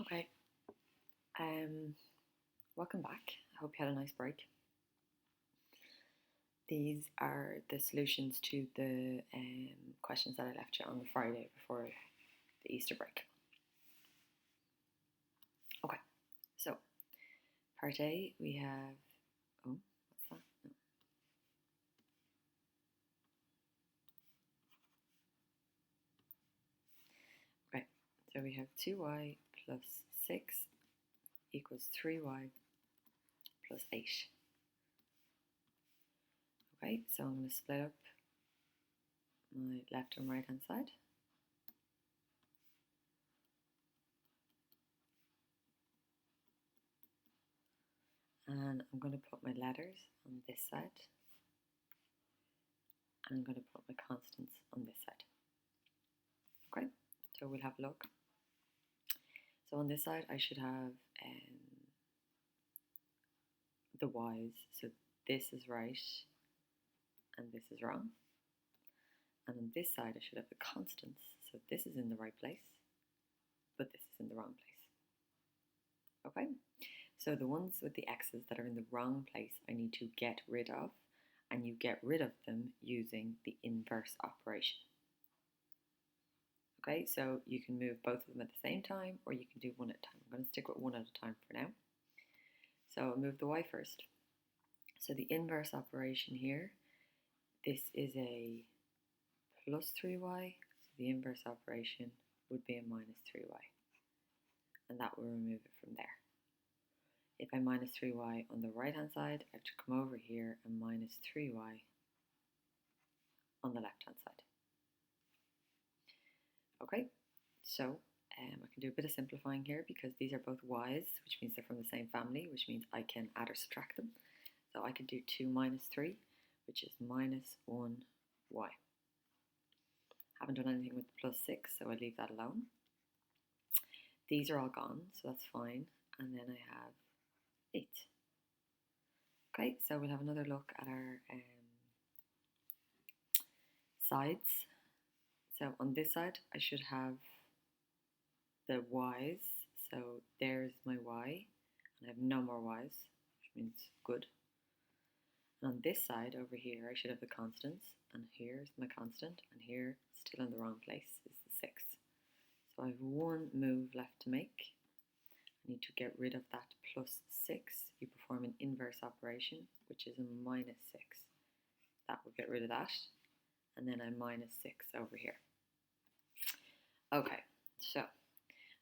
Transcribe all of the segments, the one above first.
Okay, welcome back. I hope you had a nice break. These are the solutions to the questions that I left you on the Friday before the Easter break. Okay, so part A, we have, what's that? No. Okay, so we have 2y plus 6 equals 3y plus 8. Okay, so I'm going to split up my left and right hand side. And I'm going to put my letters on this side. And I'm going to put my constants on this side. Okay, so we'll have a look. So on this side, I should have the y's. So this is right and this is wrong. And on this side, I should have the constants. So this is in the right place, but this is in the wrong place. Okay, so the ones with the x's that are in the wrong place, I need to get rid of, and you get rid of them using the inverse operation. Okay, so you can move both of them at the same time, or you can do one at a time. I'm going to stick with one at a time for now. So I'll move the y first. So the inverse operation here, this is a plus 3y, so the inverse operation would be a minus 3y, and that will remove it from there. If I minus 3y on the right hand side, I have to come over here and minus 3y on the left hand side. Okay, so I can do a bit of simplifying here because these are both y's, which means they're from the same family, which means I can add or subtract them. So I can do 2 minus 3, which is minus 1y. Haven't done anything with the plus 6, so I leave that alone. These are all gone, so that's fine. And then I have 8. Okay, so we'll have another look at our sides. So on this side, I should have the y's. So there's my y, and I have no more y's, which means good. And on this side over here, I should have the constants, and here's my constant, and here, still in the wrong place, is the 6. So I have one move left to make. I need to get rid of that plus 6. You perform an inverse operation, which is a minus 6. That will get rid of that. And then I minus 6 over here. Okay, so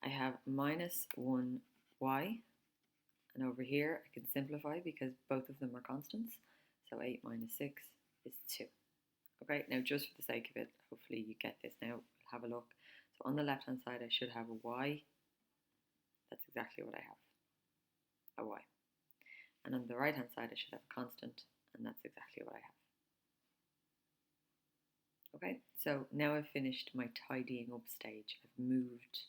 I have minus 1y. And over here, I can simplify because both of them are constants. So 8 minus 6 is 2. Okay, now just for the sake of it, hopefully you get this now. We'll have a look. So on the left-hand side, I should have a y. That's exactly what I have, a y. And on the right-hand side, I should have a constant, and that's exactly what I have. Okay, so now I've finished my tidying up stage. I've moved,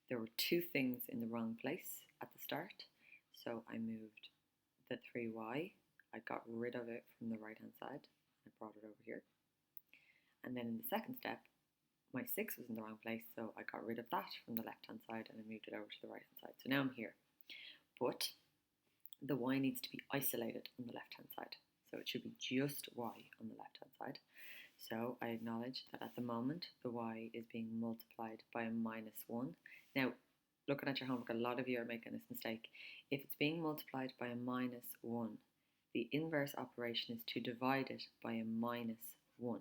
there were 2 things in the wrong place at the start. So I moved the 3y, I got rid of it from the right-hand side, I brought it over here. And then in the second step, my 6 was in the wrong place, so I got rid of that from the left-hand side and I moved it over to the right-hand side. So now I'm here. But the y needs to be isolated on the left-hand side. So it should be just y on the left-hand side. So I acknowledge that at the moment, the y is being multiplied by a minus 1. Now, looking at your homework, a lot of you are making this mistake. If it's being multiplied by a minus 1, the inverse operation is to divide it by a minus 1.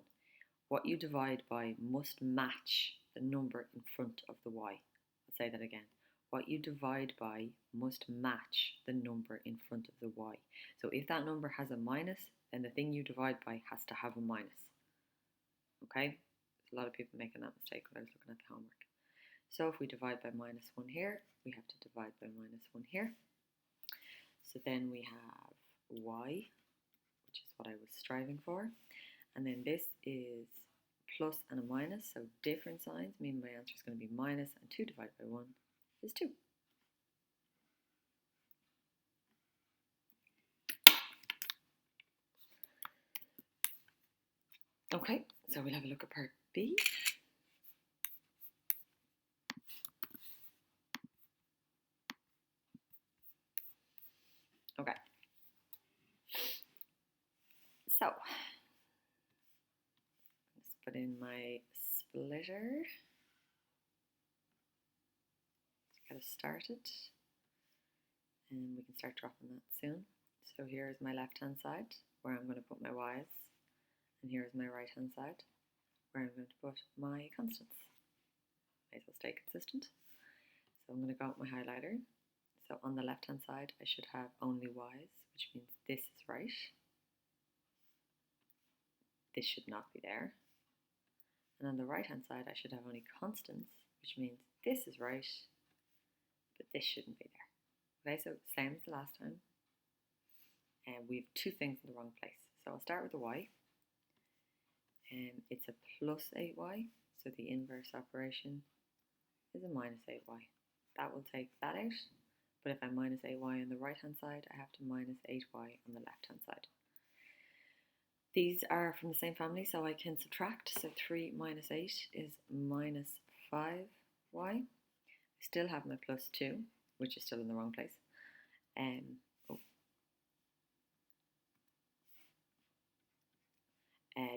What you divide by must match the number in front of the y. I'll say that again. What you divide by must match the number in front of the y. So if that number has a minus, then the thing you divide by has to have a minus. Okay? There's a lot of people making that mistake when I was looking at the homework. So if we divide by minus 1 here, we have to divide by minus 1 here. So then we have y, which is what I was striving for. And then this is plus and a minus, so different signs mean my answer is going to be minus, and 2 divided by 1 is 2. Okay, so we'll have a look at part B. So, let's put in my splitter to get us started. And we can start dropping that soon. So here's my left-hand side where I'm going to put my y's, and here's my right-hand side where I'm going to put my constants. May as well stay consistent. So I'm going to go with my highlighter. So on the left-hand side, I should have only y's, which means this is right. This should not be there. And on the right-hand side, I should have only constants, which means this is right, but this shouldn't be there. Okay, so same as the last time. And we have two things in the wrong place. So I'll start with the y. It's a plus 8y, so the inverse operation is a minus 8y. That will take that out, but if I minus 8y on the right hand side, I have to minus 8y on the left hand side. These are from the same family, so I can subtract. So 3 minus 8 is minus 5y. I still have my plus 2, which is still in the wrong place.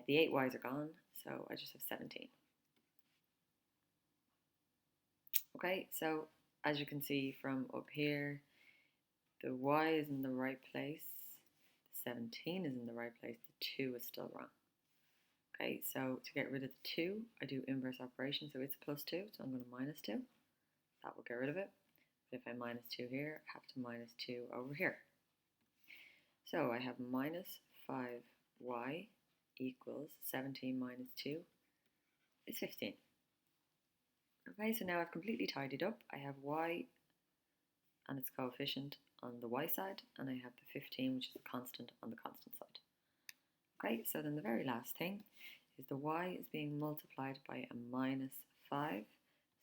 The 8 y's are gone, so I just have 17. Okay, so as you can see from up here, the y is in the right place, the 17 is in the right place, the 2 is still wrong. Okay, so to get rid of the 2, I do inverse operation, so it's plus 2, so I'm going to minus 2. That will get rid of it. But if I minus 2 here, I have to minus 2 over here. So I have minus 5y equals 17 minus 2 is 15. Okay, so now I've completely tidied up. I have y and its coefficient on the y side, and I have the 15, which is a constant, on the constant side. Okay, so then the very last thing is the y is being multiplied by a minus 5,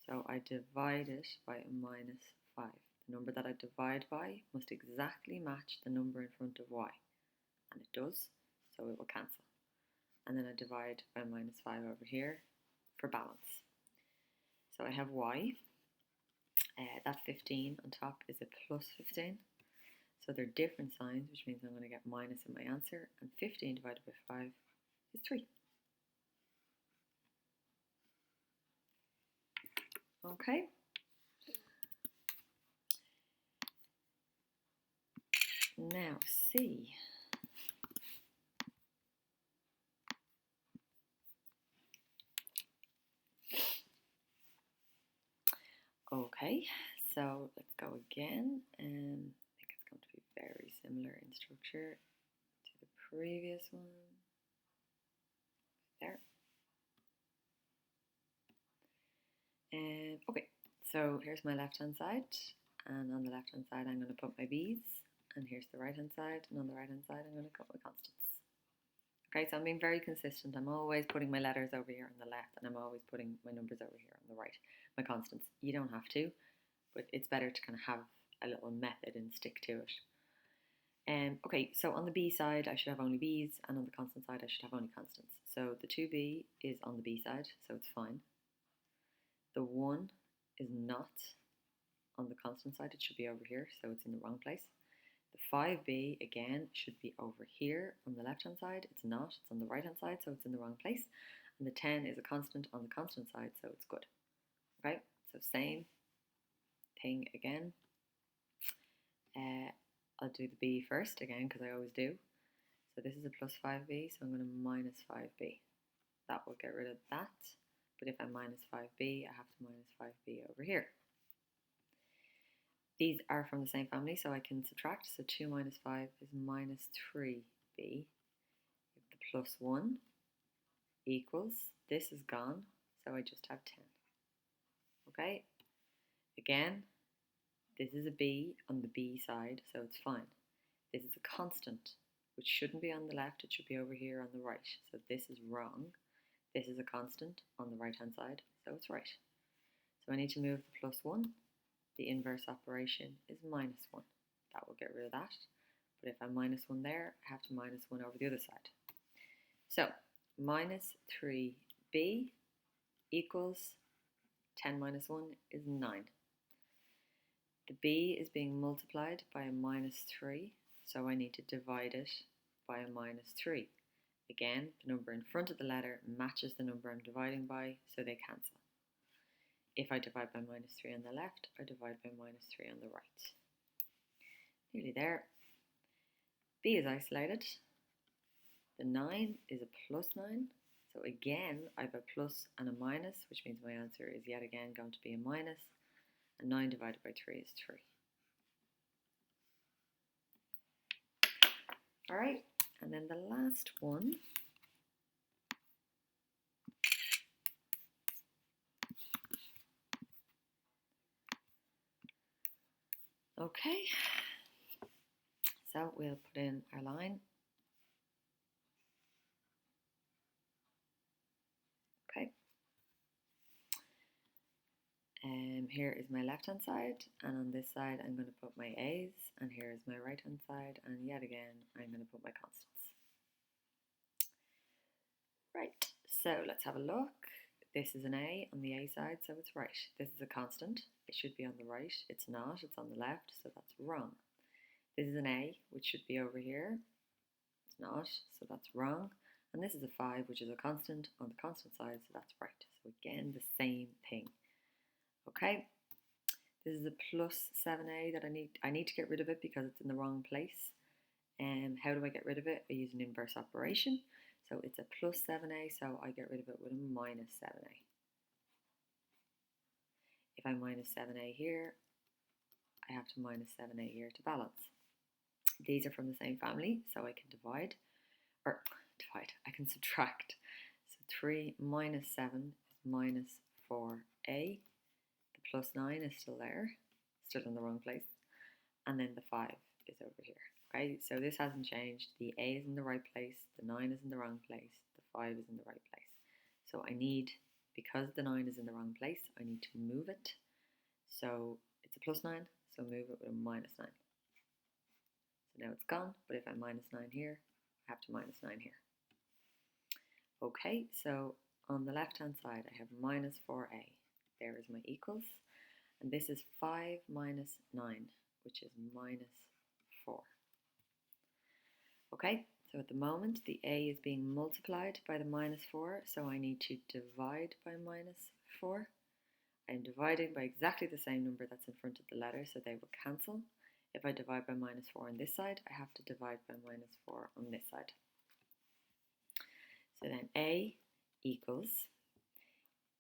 so I divide it by a minus 5. The number that I divide by must exactly match the number in front of y, and it does, so it will cancel. And then I divide by minus 5 over here for balance. So I have y, that 15 on top is a plus 15. So they're different signs, which means I'm going to get minus in my answer, and 15 divided by 5 is 3. Okay. Now C. Okay, so let's go again. I think it's going to be very similar in structure to the previous one. There. Okay, so here's my left-hand side, and on the left-hand side I'm going to put my b's, and here's the right-hand side, and on the right-hand side I'm going to put my constants. Okay, so I'm being very consistent. I'm always putting my letters over here on the left, and I'm always putting my numbers over here on the right, my constants. You don't have to, but it's better to kind of have a little method and stick to it. Okay, so on the b side I should have only b's, and on the constant side I should have only constants. So the 2b is on the b side, so it's fine. The 1 is not on the constant side, it should be over here, so it's in the wrong place. The 5b, again, should be over here on the left-hand side. It's not, it's on the right-hand side, so it's in the wrong place. And the 10 is a constant on the constant side, so it's good. Okay, so same thing again. I'll do the b first again, because I always do. So this is a plus 5b, so I'm going to minus 5b. That will get rid of that. But if I minus 5b, I have to minus 5b over here. These are from the same family, so I can subtract. So 2 minus 5 is minus 3b. The plus 1 equals, this is gone, so I just have 10. Okay, again, this is a b on the b side, so it's fine. This is a constant, which shouldn't be on the left, it should be over here on the right. So this is wrong. This is a constant on the right hand side, so it's right. So I need to move the plus 1. The inverse operation is minus 1. That will get rid of that. But if I minus 1 there, I have to minus 1 over the other side. So minus 3b equals 10 minus 1 is 9. The b is being multiplied by a minus 3, so I need to divide it by a minus 3. again, the number in front of the letter matches the number I'm dividing by, so they cancel. If I divide by minus 3 on the left, I divide by minus 3 on the right. Nearly there. B is isolated. The 9 is a plus 9. So again, I have a plus and a minus, which means my answer is yet again going to be a minus. And 9 divided by 3 is 3. All right, and then the last one. Okay, so we'll put in our line. Okay. Here is my left hand side, and on this side I'm going to put my A's, and here is my right hand side, and yet again I'm going to put my constants. Right, so let's have a look. This is an A on the A side, so it's right. This is a constant. It should be on the right. It's not. It's on the left, so that's wrong. This is an A, which should be over here. It's not, so that's wrong. And this is a 5, which is a constant on the constant side, so that's right. So again, the same thing. Okay, this is a plus 7A that I need to get rid of it because it's in the wrong place. How do I get rid of it? I use an inverse operation. So it's a plus 7A, so I get rid of it with a minus 7A. If I minus 7A here, I have to minus 7A here to balance. These are from the same family, so I can I can subtract. So 3 minus 7 is minus 4A. The plus 9 is still there, still in the wrong place. And then the 5 is over here. Okay, so this hasn't changed. The A is in the right place, the 9 is in the wrong place, the 5 is in the right place. So I need, because the 9 is in the wrong place, I need to move it. So it's a plus 9, so move it with a minus 9. So now it's gone, but if I minus 9 here, I have to minus 9 here. Okay, so on the left hand side I have minus 4A. There is my equals. And this is 5 minus 9, which is minus 4. Okay, so at the moment the A is being multiplied by the minus 4, so I need to divide by minus 4. I'm dividing by exactly the same number that's in front of the letter, so they will cancel. If I divide by minus 4 on this side, I have to divide by minus 4 on this side. So then A equals,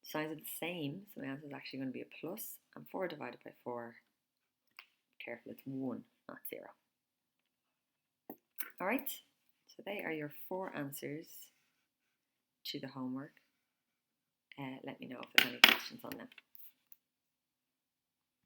signs are the same, so my answer is actually going to be a plus, and 4 divided by 4, careful, it's 1, not 0. Alright, so they are your 4 answers to the homework. Let me know if there's any questions on them.